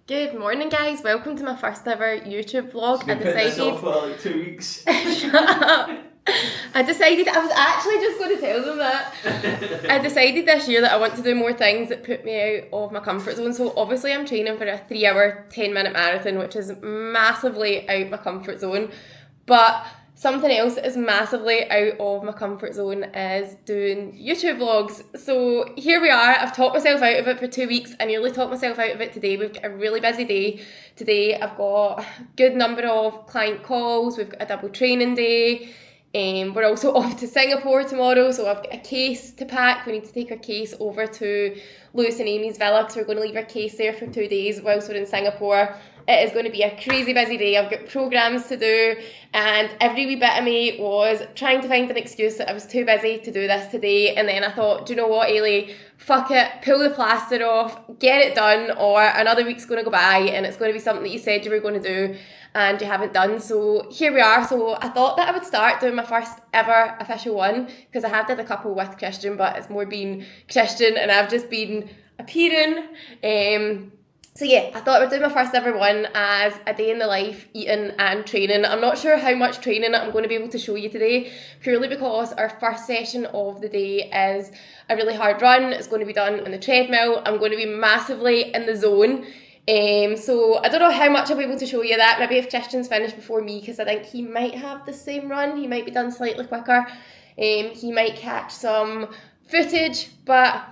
Good morning, guys. Welcome to my first ever YouTube vlog. You've been putting this off for like 2 weeks. Shut up. I decided, I was actually just going to tell them that. I decided this year that I want to do more things that put me out of my comfort zone. So obviously I'm training for a 3-hour, 10-minute marathon, which is massively out my comfort zone. But something else that is massively out of my comfort zone is doing YouTube vlogs. So here we are. I've talked myself out of it for 2 weeks. I nearly talked myself out of it today. We've got a really busy day today. I've got a good number of client calls. We've got a double training day. We're also off to Singapore tomorrow, so I've got a case to pack. We need to take our case over to Lewis and Amy's villa, because we're going to leave our case there for 2 days whilst we're in Singapore. It is going to be a crazy busy day. I've got programs to do, and every wee bit of me was trying to find an excuse that I was too busy to do this today. And then I thought, do you know what, Ailey? Fuck it, pull the plaster off, get it done, or another week's going to go by and it's going to be something that you said you were going to do and you haven't done. So here we are. So I thought that I would start doing my first ever official one, because I have did a couple with Kristian, but it's more been Kristian and I've just been appearing. So yeah, I thought I would do my first ever one as a day in the life, eating and training. I'm not sure how much training I'm going to be able to show you today, purely because our first session of the day is a really hard run. It's going to be done on the treadmill. I'm going to be massively in the zone. So I don't know how much I'll be able to show you that. Maybe if Kristian's finished before me, because I think he might have the same run. He might be done slightly quicker. He might catch some footage, but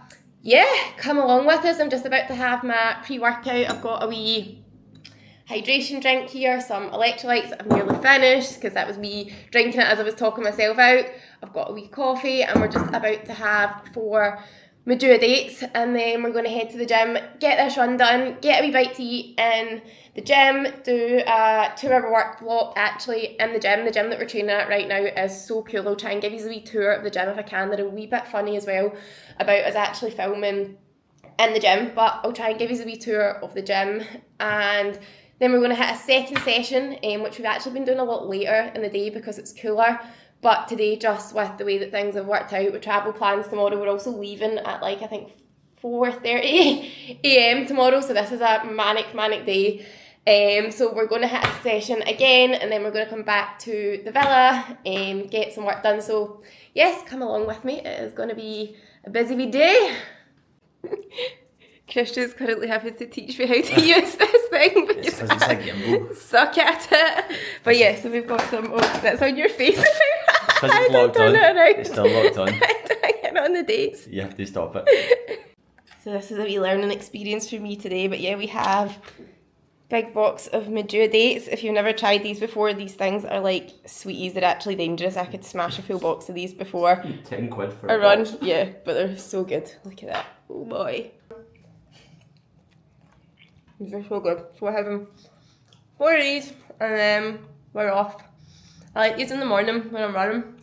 yeah, come along with us. I'm just about to have my pre-workout. I've got a wee hydration drink here, some electrolytes that I've nearly finished, because that was me drinking it as I was talking myself out. I've got a wee coffee, and we're just about to have 4 Madura dates, and then we're going to head to the gym, get this run done, get a wee bite to eat in the gym, do a 2-hour work block actually in the gym. The gym that we're training at right now is so cool. I'll try and give you a wee tour of the gym if I can. They're a wee bit funny as well about us actually filming in the gym, but I'll try and give you a wee tour of the gym. And then we're going to hit a second session, which we've actually been doing a lot later in the day because it's cooler. But today, just with the way that things have worked out with travel plans tomorrow, we're also leaving at like, I think 4:30 a.m. tomorrow. So this is a manic day. So we're going to hit a session again, and then we're going to come back to the villa and get some work done. So yes, come along with me. It is going to be a busy wee day. Kristian's currently having to teach me how to use this thing, but It's because it's a gimbal. suck at it. But yeah, so we've got some, oh, that's on your face. It's because it's locked on. It's still locked on. I get on the dates. You have to stop it. So this is a wee learning experience for me today. But yeah, we have big box of Madura dates. If you've never tried these before, these things are like sweeties. They're actually dangerous. I could smash a full box of these before 10 quid for a run. Yeah, but they're so good. Look at that. Oh boy. These are so good. So we're having 4 of these and then we're off. I like these in the morning when I'm running.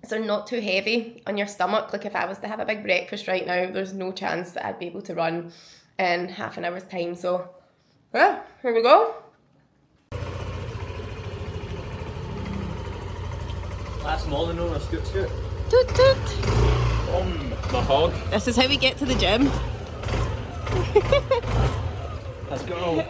So they're not too heavy on your stomach. Like if I was to have a big breakfast right now, there's no chance that I'd be able to run in half an hour's time. So yeah, here we go. That's more than on a scoot. Toot toot. My hog. This is how we get to the gym. Let's go.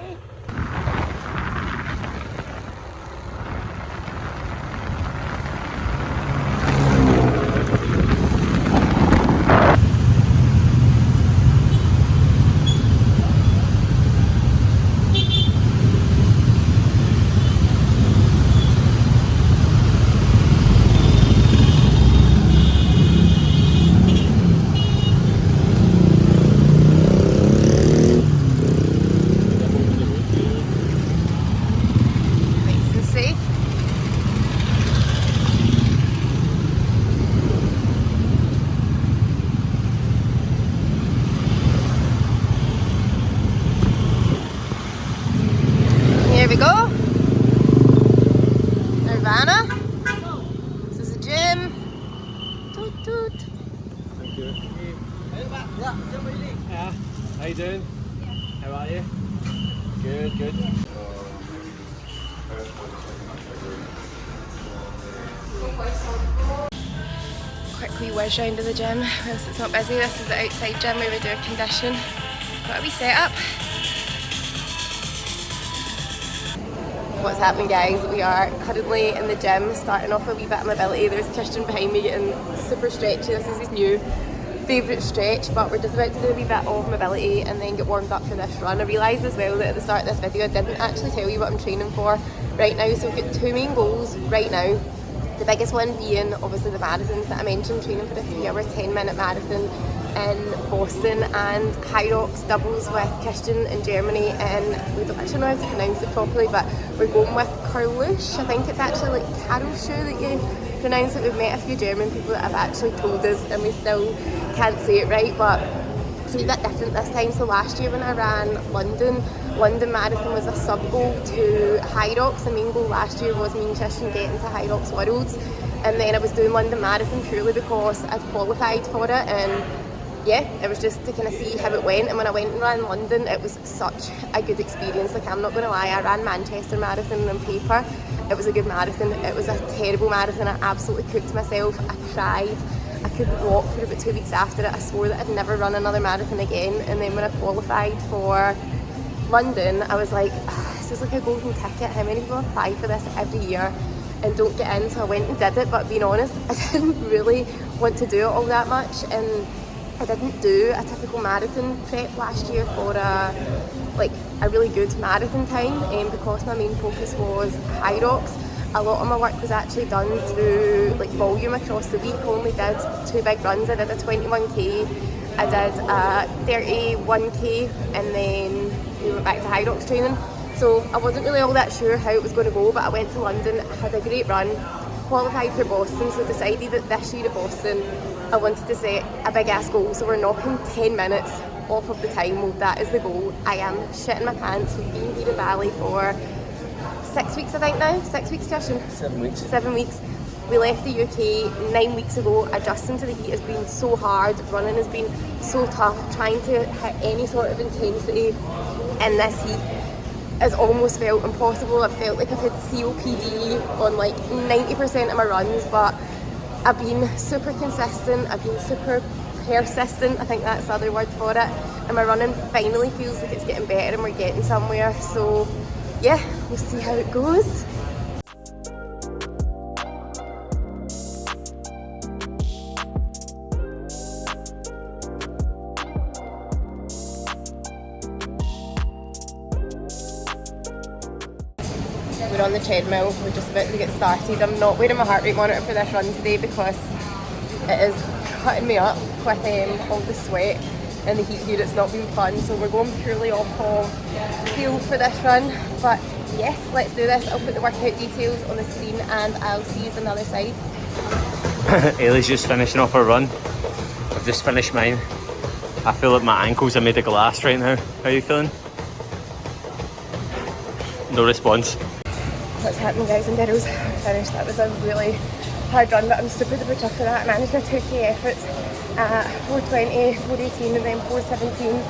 Here we go. Nirvana. This is a gym. Toot toot. Thank you. Yeah. How you doing? How are you? Good, good. Quick wee whiz round to the gym whilst it's not busy. This is the outside gym where we do a condition. Got a wee setup. What's happening, guys? We are currently in the gym starting off a wee bit of mobility. There's Kristian behind me getting super stretchy. This is his new favourite stretch, but we're just about to do a wee bit of mobility and then get warmed up for this run. I realised as well that at the start of this video I didn't actually tell you what I'm training for right now. So we've got two main goals right now. The biggest one being obviously the marathon that I mentioned, training for the 3-hour 10-minute marathon in Boston and Hyrox doubles with Kristian in Germany, and we don't actually know how to pronounce it properly, but we're going with Karlush. I think it's actually like Karlsruhe that you pronounce it. We've met a few German people that have actually told us and we still can't say it right, but it's a wee bit different this time. So last year when I ran London Marathon was a sub-goal to Hyrox. The main goal last year was me and Kristian getting to Hyrox Worlds, and then I was doing London Marathon purely because I'd qualified for it, and yeah, it was just to kind of see how it went. And when I went and ran London, it was such a good experience. Like, I'm not going to lie, I ran Manchester Marathon on paper. It was a good marathon. It was a terrible marathon. I absolutely cooked myself. I cried. I couldn't walk for about 2 weeks after it. I swore that I'd never run another marathon again. And then when I qualified for London, I was like, this is like a golden ticket. How many people apply for this every year and don't get in? So I went and did it, but being honest, I didn't really want to do it all that much, and I didn't do a typical marathon prep last year for a really good marathon time, because my main focus was Hyrox. A lot of my work was actually done through like volume across the week. I only did 2 big runs. I did a 21k, I did a 31k, and then we went back to Hyrox training. So I wasn't really all that sure how it was going to go, but I went to London, had a great run, qualified for Boston, so decided that this year at Boston I wanted to set a big ass goal. So we're knocking 10 minutes off of the time. Well, that is the goal. I am shitting my pants. We've been here in Bali for 6 weeks, I think now. 6 weeks, Kristian? 7 weeks. 7 weeks. We left the UK 9 weeks ago. Adjusting to the heat has been so hard. Running has been so tough. Trying to hit any sort of intensity in this heat has almost felt impossible. I've felt like I've had COPD on like 90% of my runs, but I've been super consistent, I've been super persistent, I think that's the other word for it, and my running finally feels like it's getting better and we're getting somewhere. So yeah, we'll see how it goes. We're on the treadmill, we're just about to get started. I'm not wearing my heart rate monitor for this run today because it is cutting me up with all the sweat and the heat here. It's not been fun, so we're going purely off of feel for this run. But yes, let's do this. I'll put the workout details on the screen and I'll see you on the other side. Ailey's just finishing off her run. I've just finished mine. I feel like my ankles are made of glass right now. How are you feeling? No response. What's happening, guys and girls? Finished. That was a really hard run, but I'm super duper chuffed for that. I managed my 2k efforts at 4:20, 4:18 and then 4:17,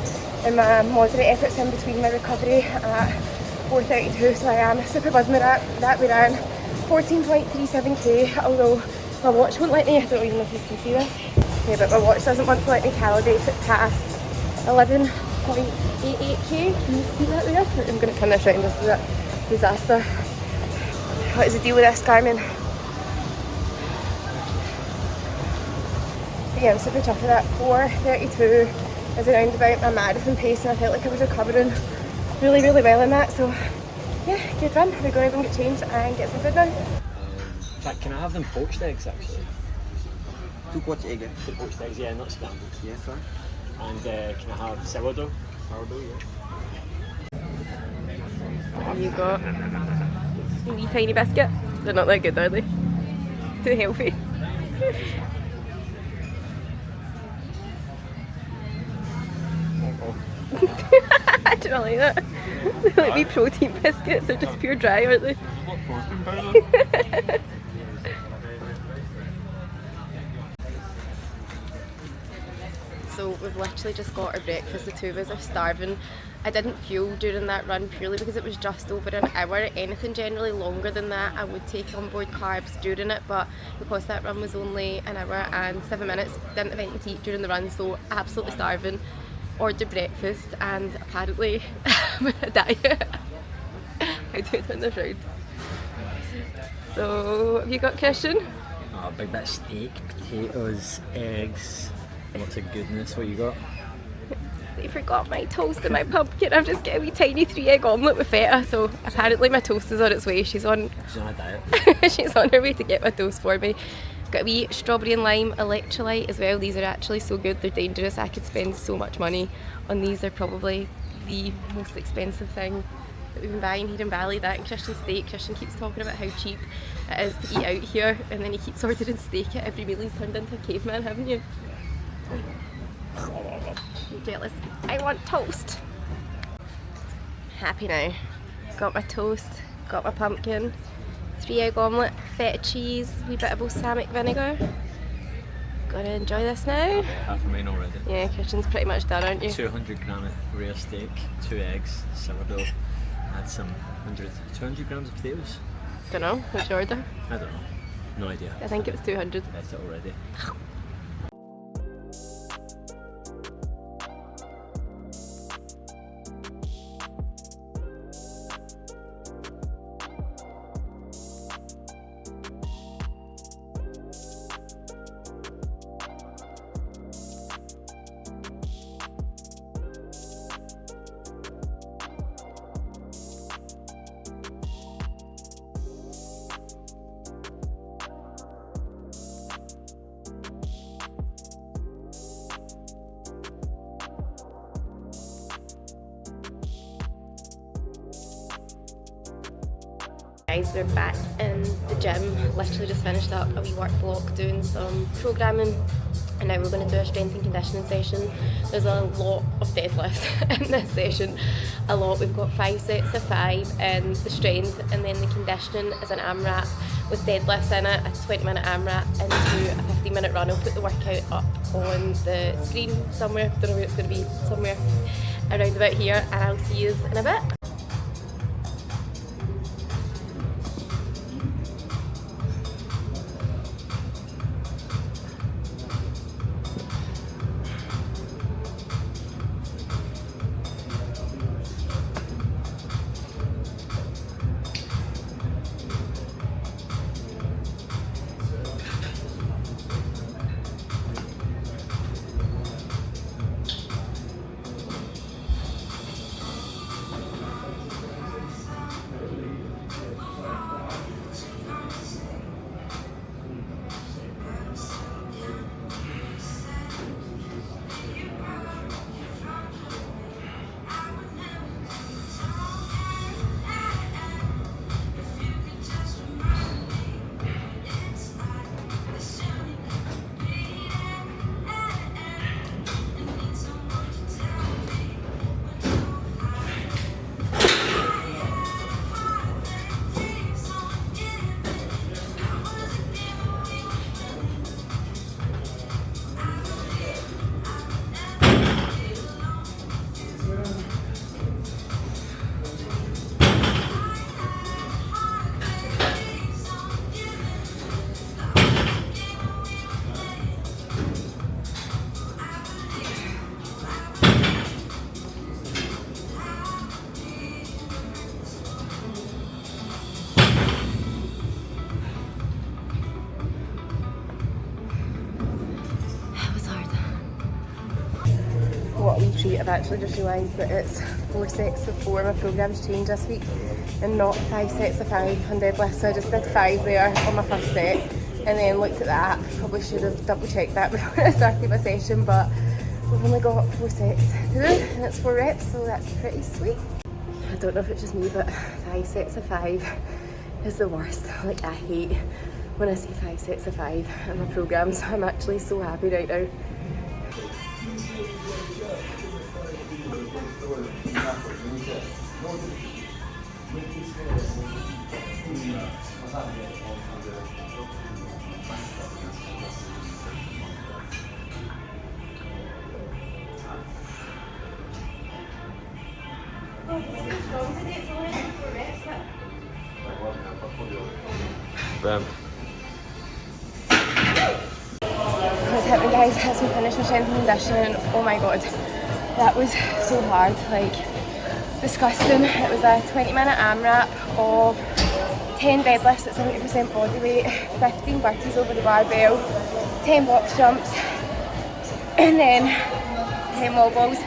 and my moderate efforts in between my recovery at 4:32, so I am super buzzed with that. We ran 14.37k, although my watch won't let me. I don't even know if you can see this. Yeah, but my watch doesn't want to let me calibrate it past 11.88k. Can you see that there? I'm going to turn this around. This is a disaster. What is the deal with this, Carmen? Yeah, I'm super chuffed with that. 4:32 is around about my marathon pace, and I felt like I was recovering really, really well in that. So yeah, good run. We're going to go and get changed and get some food now. In fact, can I have them poached eggs actually? 2 poached eggs. The poached eggs, yeah, not scrambled. Yes, sir. And can I have sourdough? Sourdough, yeah. There you go. A wee tiny biscuit. They're not that good, are they? Too healthy. I don't like that. They're like wee protein biscuits. They're just pure dry, aren't they? So we've literally just got our breakfast. The two of us are starving. I didn't fuel during that run purely because it was just over an hour. Anything generally longer than that I would take on board carbs during it, but because that run was only an hour and 7 minutes, didn't have anything to eat during the run, so absolutely starving. Ordered breakfast and apparently I'm on a diet. I do it in the round. So, have you got Kristian? Oh, a big bit of steak, potatoes, eggs, lots of goodness. What you got? I forgot my toast and my pumpkin. I've just got a wee tiny 3-egg omelette with feta, so apparently my toast is on its way. She's on a diet. she's on her way to get my toast for me. Got a wee strawberry and lime electrolyte as well. These are actually so good, they're dangerous. I could spend so much money on these. They're probably the most expensive thing that we've been buying here in Bali. That and Kristian's steak. Kristian keeps talking about how cheap it is to eat out here, and then he keeps ordering steak at every meal. He's turned into a caveman, haven't you? I'm jealous. I want toast. Happy now. Got my toast, got my pumpkin, 3-egg omelette, feta cheese, wee bit of balsamic vinegar. Gonna enjoy this now. Half of mine already. Yeah, Kristian's pretty much done, aren't you? 200 gram of rare steak, 2 eggs, sourdough, add some 200 grams of potatoes. Don't know, what's your order? I don't know. No idea. I think it was 200. That's it already. Guys, we're back in the gym. Literally just finished up a wee work block doing some programming, and now we're going to do a strength and conditioning session. There's a lot of deadlifts in this session, a lot. We've got 5 sets of 5 and the strength, and then the conditioning is an AMRAP with deadlifts in it, a 20-minute AMRAP into a 15-minute run. I'll put the workout up on the screen somewhere, don't know where it's going to be, somewhere around about here, and I'll see you in a bit. What a wee treat. I've actually just realised that it's 4 sets of 4. My programme's changed this week and not 5 sets of 5 on deadlift, so I just did 5 there on my first set and then looked at the app. Probably should have double checked that before I started my session, but we've only got 4 sets to do and it's 4 reps, so that's pretty sweet. I don't know if it's just me, but 5 sets of 5 is the worst. Like, I hate when I see 5 sets of 5 in my programme, so I'm actually so happy right now. What's happening, guys? As we finish my strength and conditioning, oh my god, that was so hard. Like, disgusting. It was a 20-minute AMRAP of 10 deadlifts at 70% body weight, 15 burpees over the barbell, 10 box jumps, and then 10 wall balls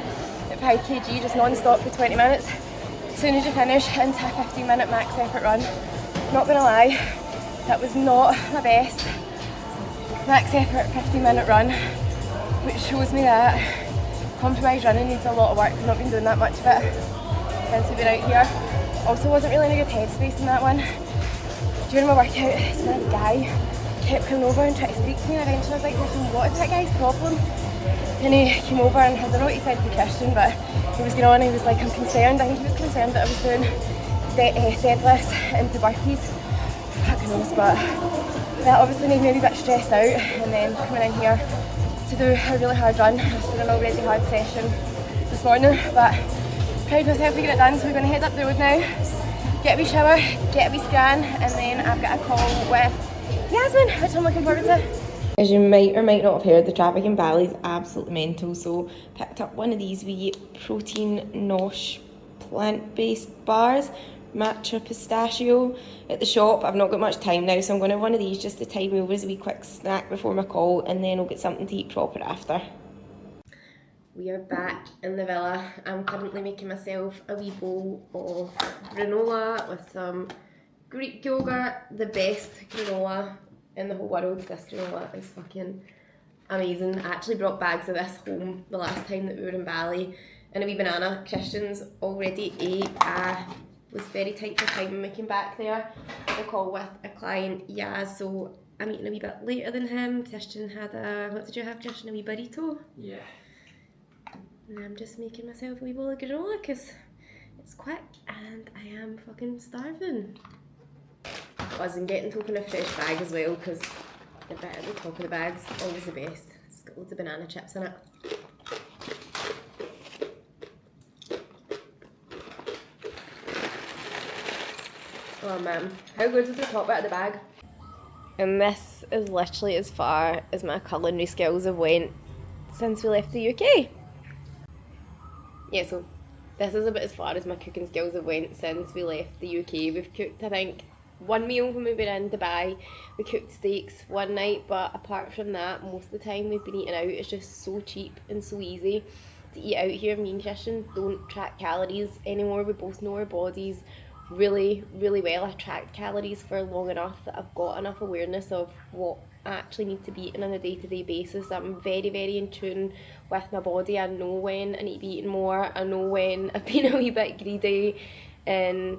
at 5 kg just non-stop for 20 minutes. As soon as you finish, into a 15-minute max effort run. Not gonna lie, that was not my best max effort 15-minute run, which shows me that compromised running needs a lot of work. I've not been doing that much of it since we've been out here. Also wasn't really in a good headspace in that one. During my workout, this guy kept coming over and trying to speak to me, and eventually I was like, what is that guy's problem? And he came over, and I don't know what he said to Kristian, but he was going on, he was like, I'm concerned. I think he was concerned that I was doing deadlifts into burpees. Fucking knows, but that obviously made me a wee bit stressed out, and then coming in here to do a really hard run after an already hard session this morning. But proud of myself to get it done, so we're going to head up the road now, get a wee shower, get a wee scan, and then I've got a call with Yasmin, which I'm looking forward to. As you might or might not have heard, the traffic in Bali is absolutely mental, so picked up one of these wee protein nosh plant-based bars, matcha pistachio at the shop. I've not got much time now, so I'm going to have one of these just to tide me over as a wee quick snack before my call, and then I'll get something to eat proper after. We are back in the villa. I'm currently making myself a wee bowl of granola with some Greek yogurt, the best granola in the whole world. This granola is fucking amazing. I actually brought bags of this home the last time that we were in Bali, and a wee banana. Kristian's already ate. I was very tight for time when we came back there. The call with a client, Yaz, so I'm eating a wee bit later than him. Kristian had a, what did you have, Kristian? A wee burrito? Yeah. And I'm just making myself a wee bowl of granola because it's quick and I am fucking starving. I wasn't getting to open a fresh bag as well because the bit at the top of the bag's always the best. It's got loads of banana chips in it. Oh man, how good is the top bit of the bag? And this is literally as far as my culinary skills have went since we left the UK. Yeah, so this is about as far as my cooking skills have went since we left the UK. We've cooked, I think, one meal when we were in Dubai. We cooked steaks one night, but apart from that, most of the time we've been eating out. It's just so cheap and so easy to eat out here. Me and Kristian don't track calories anymore. We both know our bodies really, really well. I tracked calories for long enough that I've got enough awareness of what I actually need to be eating on a day-to-day basis. I'm very, very in tune with my body. I know when I need to be eating more. I know when I've been a wee bit greedy, and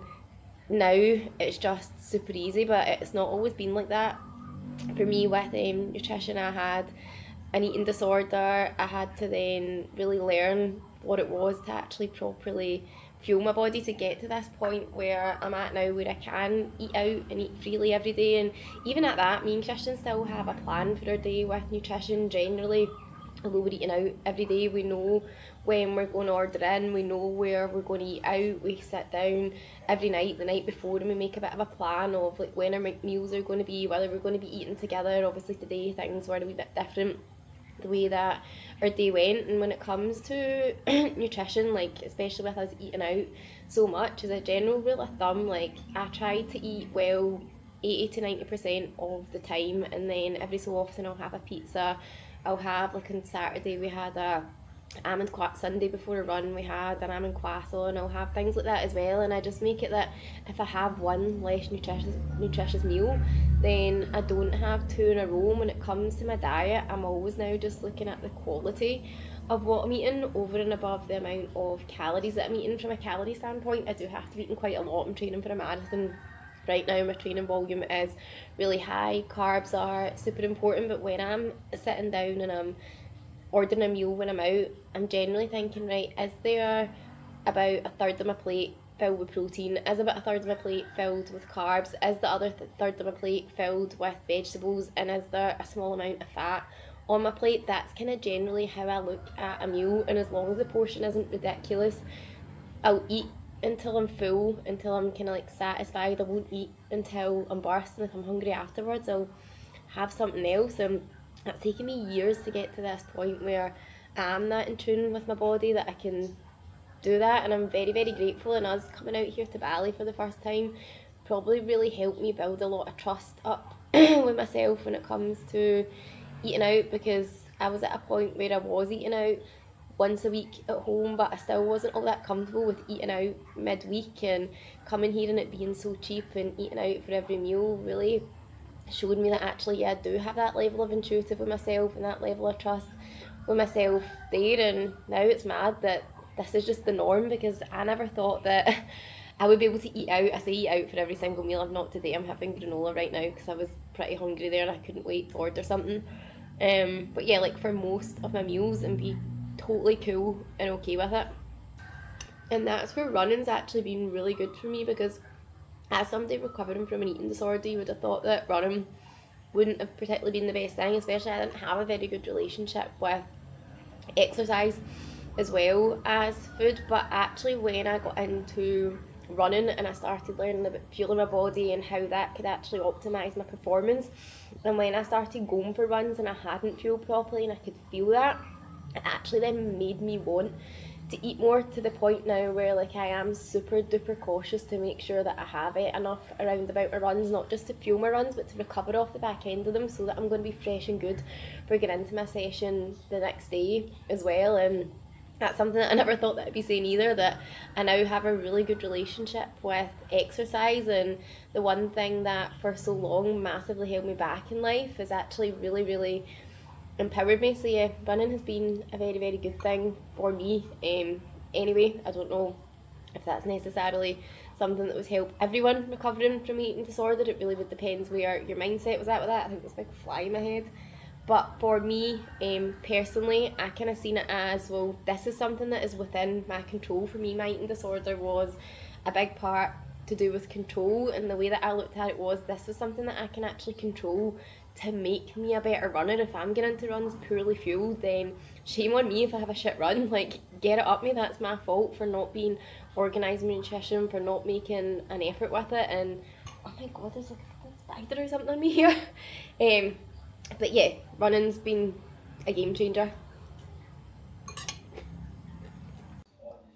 now it's just super easy, but it's not always been like that. For me with nutrition, I had an eating disorder. I had to then really learn what it was to actually properly fuel my body to get to this point where I'm at now, where I can eat out and eat freely every day. And even at that, me and Kristian still have a plan for our day with nutrition generally. Although we're eating out every day, we know when we're going to order in, we know where we're going to eat out. We sit down every night, the night before, and we make a bit of a plan of like when our meals are going to be, whether we're going to be eating together. Obviously today things were a wee bit different, the way that our day went. And when it comes to nutrition, like especially with us eating out so much, as a general rule of thumb, like I try to eat well 80 to 90% of the time, and then every so often I'll have a pizza. I'll have, like on Saturday we had a almond Sunday before a run, we had an almond croissant, and I'll have things like that as well. And I just make it that if I have one less nutritious meal, then I don't have two in a row. When it comes to my diet, I'm always now just looking at the quality of what I'm eating over and above the amount of calories that I'm eating. From a calorie standpoint, I do have to be eating quite a lot. I'm training for a marathon right now. My training volume is really high. Carbs are super important, but when I'm sitting down and I'm ordering a meal when I'm out, I'm generally thinking, right, is there about a third of my plate filled with protein? Is about a third of my plate filled with carbs? Is the other third of my plate filled with vegetables? And is there a small amount of fat on my plate? That's kind of generally how I look at a meal. And as long as the portion isn't ridiculous, I'll eat until I'm full, until I'm kind of like satisfied. I won't eat until I'm bursting. If I'm hungry afterwards, I'll have something else. And it's taken me years to get to this point where I'm that in tune with my body that I can do that, and I'm very, very grateful. And us coming out here to Bali for the first time probably really helped me build a lot of trust up with myself when it comes to eating out, because I was at a point where I was eating out once a week at home, but I still wasn't all that comfortable with eating out midweek, and coming here and it being so cheap and eating out for every meal really showed me that actually, yeah, I do have that level of intuitive with myself and that level of trust with myself there. And now it's mad that this is just the norm, because I never thought that I would be able to eat out. I say eat out for every single meal. I'm not today. I'm having granola right now because I was pretty hungry there and I couldn't wait to order something. But yeah, like for most of my meals, and be totally cool and okay with it. And that's where running's actually been really good for me, because as somebody recovering from an eating disorder, you would have thought that running wouldn't have particularly been the best thing, especially I didn't have a very good relationship with exercise as well as food. But actually when I got into running and I started learning about fueling my body and how that could actually optimise my performance, and when I started going for runs and I hadn't fueled properly and I could feel that, it actually then made me want to eat more, to the point now where like I am super duper cautious to make sure that I have ate enough around about my runs, not just to fuel my runs but to recover off the back end of them, so that I'm going to be fresh and good for getting into my session the next day as well. And that's something that I never thought that I'd be saying either, that I now have a really good relationship with exercise. And the one thing that for so long massively held me back in life is actually really, really empowered me. So yeah, running has been a very, very good thing for me. Anyway, I don't know if that's necessarily something that would help everyone recovering from eating disorder. It really would depend where your mindset was at with that. I think there's a big fly in my head. But for me, personally, I kind of seen it as, well, this is something that is within my control. For me, my eating disorder was a big part to do with control, and the way that I looked at it was, this was something that I can actually control to make me a better runner. If I'm getting into runs poorly fueled, then shame on me if I have a shit run. Like, get it up me, that's my fault for not being organised with nutrition, for not making an effort with it. And oh my god, there's like a spider or something on me here. But yeah, running's been a game changer.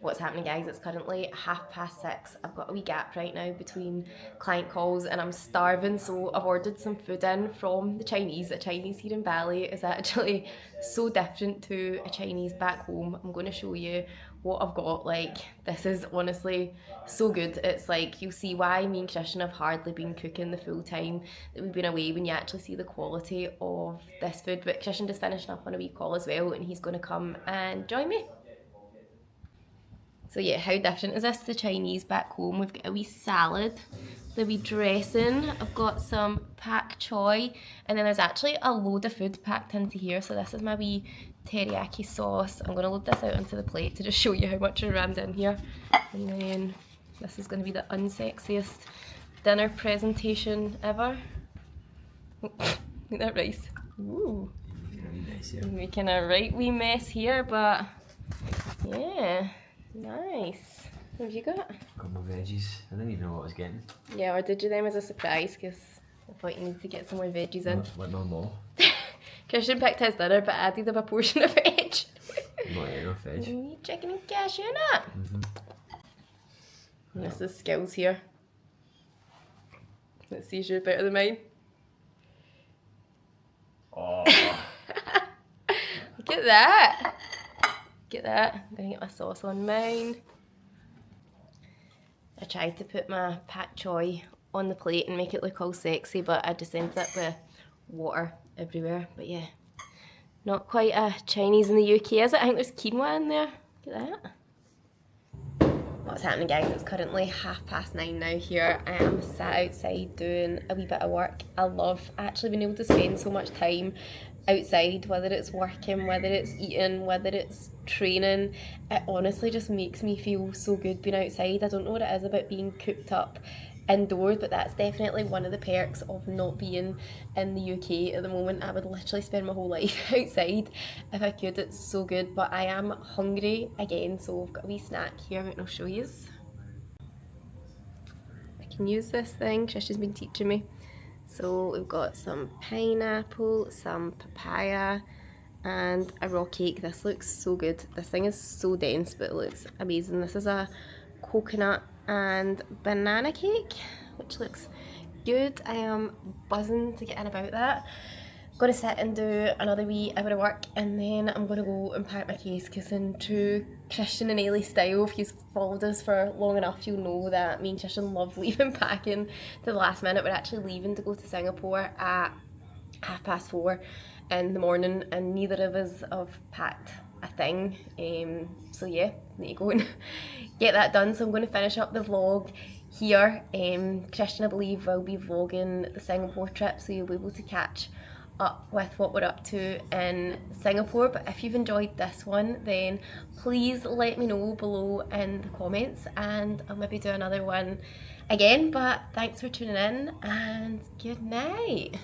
What's happening, guys? It's currently 6:30. I've got a wee gap right now between client calls and I'm starving, so I've ordered some food in from the Chinese. The Chinese here in Bali is actually so different to a Chinese back home. I'm going to show you what I've got. Like, this is honestly so good. It's like, you'll see why me and Kristian have hardly been cooking the full time that we've been away when you actually see the quality of this food. But Kristian just finishing up on a wee call as well, and he's going to come and join me. So yeah, how different is this to the Chinese back home? We've got a wee salad, the wee dressing, I've got some pak choy, and then there's actually a load of food packed into here. So this is my wee teriyaki sauce. I'm going to load this out onto the plate to just show you how much I rammed in here. And then this is going to be the unsexiest dinner presentation ever. Look at that rice. Ooh. I'm making a right wee mess here, but yeah. Nice. What have you got? Got my veggies. I didn't even know what I was getting. Yeah, or did you them as a surprise? Because I thought you needed to get some more veggies in. Like my mum. Kristian picked his dinner, but added a portion of veg. Not enough veg. You need chicken and cashew in it. And this is skills here. Let's see if you're better than mine. Oh. Look at that. Look at that. I'm going to get my sauce on mine. I tried to put my pak choy on the plate and make it look all sexy, but I just ended up with water everywhere. But yeah, not quite a Chinese in the UK, is it? I think there's quinoa in there. Look at that. What's happening, guys? It's currently 9:30 now here. I am sat outside doing a wee bit of work. I love actually being able to spend so much time outside, whether it's working, whether it's eating, whether it's training. It honestly just makes me feel so good being outside. I don't know what it is about being cooped up indoors, but that's definitely one of the perks of not being in the UK at the moment. I would literally spend my whole life outside if I could. It's so good. But I am hungry again, so I've got a wee snack here and I'll show you. I can use this thing, Kristian's been teaching me. So we've got some pineapple, some papaya, and a raw cake. This looks so good. This thing is so dense, but it looks amazing. This is a coconut and banana cake, which looks good. I am buzzing to get in about that. Gonna sit and do another wee hour of work, and then I'm gonna go and pack my case, because in true Kristian and Ailey style, if you've followed us for long enough, you'll know that me and Kristian love leaving packing to the last minute. We're actually leaving to go to Singapore at 4:30 in the morning, and neither of us have packed a thing. So yeah, need to go and get that done. So I'm going to finish up the vlog here. Kristian, I believe, will be vlogging the Singapore trip, so you'll be able to catch up with what we're up to in Singapore. But if you've enjoyed this one, then please let me know below in the comments, and I'll maybe do another one again. But thanks for tuning in, and good night.